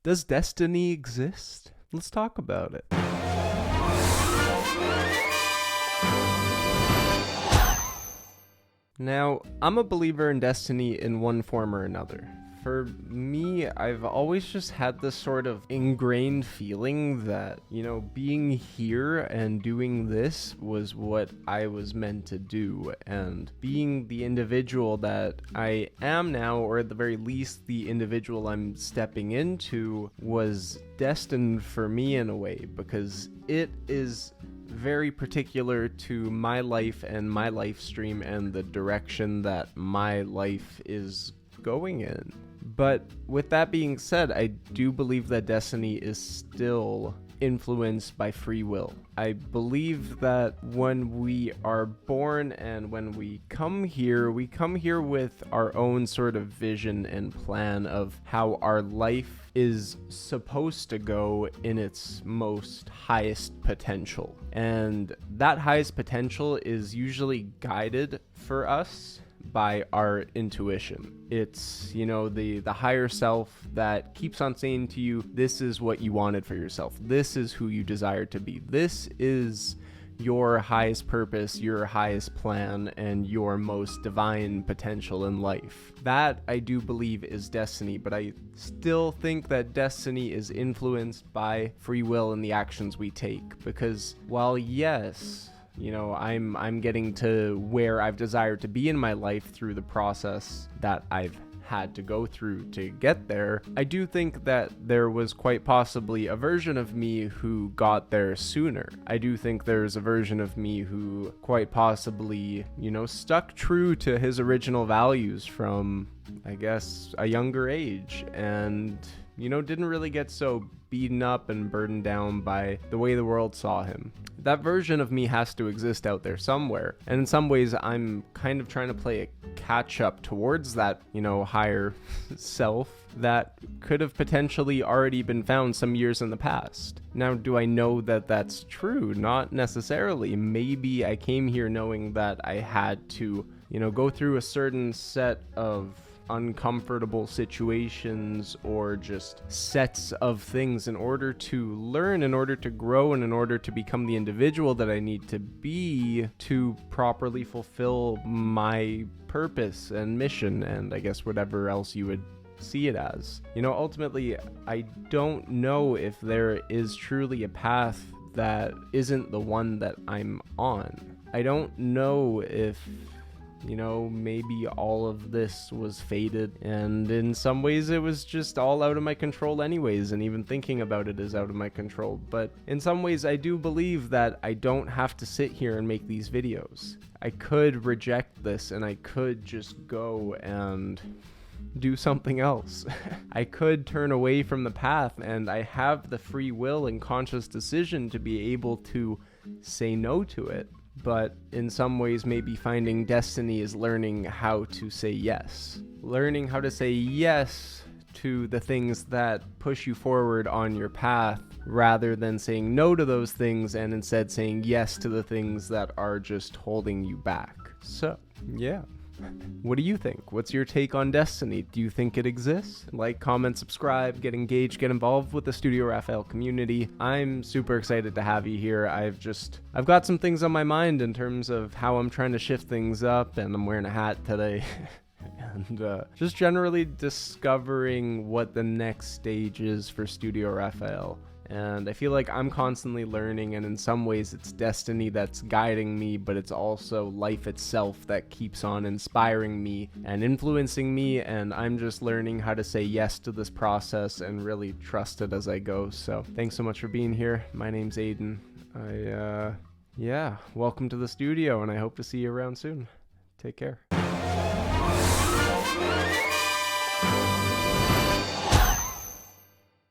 Does destiny exist? Let's talk about it. Now, I'm a believer in destiny in one form or another. For me, I've always just had this sort of ingrained feeling that, being here and doing this was what I was meant to do. And being the individual that I am now, or at the very least, the individual I'm stepping into, was destined for me in a way, because it is very particular to my life and my life stream and the direction that my life is going in. But with that being said, I do believe that destiny is still influenced by free will. I believe that when we are born and when we come here with our own sort of vision and plan of how our life is supposed to go in its most highest potential. And that highest potential is usually guided for us by our intuition. It's, the higher self that keeps on saying to you, this is what you wanted for yourself. This is who you desire to be. This is your highest purpose, your highest plan, and your most divine potential in life. That, I do believe, is destiny, but I still think that destiny is influenced by free will and the actions we take. Because while yes, I'm getting to where I've desired to be in my life through the process that I've had to go through to get there, I do think that there was quite possibly a version of me who got there sooner. I do think there's a version of me who quite possibly, stuck true to his original values from, I guess, a younger age, and didn't really get so beaten up and burdened down by the way the world saw him. That version of me has to exist out there somewhere. And in some ways, I'm kind of trying to play a catch up towards that, higher self that could have potentially already been found some years in the past. Now, do I know that that's true? Not necessarily. Maybe I came here knowing that I had to, go through a certain set of uncomfortable situations or just sets of things in order to learn, in order to grow, and in order to become the individual that I need to be to properly fulfill my purpose and mission, and I guess whatever else you would see it as. Ultimately, I don't know if there is truly a path that isn't the one that I'm on. I don't know if maybe all of this was fated, and in some ways it was just all out of my control anyways, and even thinking about it is out of my control. But in some ways I do believe that I don't have to sit here and make these videos. I could reject this and I could just go and do something else. I could turn away from the path, and I have the free will and conscious decision to be able to say no to it. But in some ways, maybe finding destiny is learning how to say yes. Learning how to say yes to the things that push you forward on your path, rather than saying no to those things and instead saying yes to the things that are just holding you back. So, yeah. What do you think? What's your take on destiny? Do you think it exists? Like, comment, subscribe, get engaged, get involved with the Studio Raphael community. I'm super excited to have you here. I've got some things on my mind in terms of how I'm trying to shift things up, and I'm wearing a hat today. And just generally discovering what the next stage is for Studio Raphael. And I feel like I'm constantly learning, and in some ways it's destiny that's guiding me, but it's also life itself that keeps on inspiring me and influencing me, and I'm just learning how to say yes to this process and really trust it as I go. So thanks so much for being here. My name's Aiden. Welcome to the studio, and I hope to see you around soon. Take care.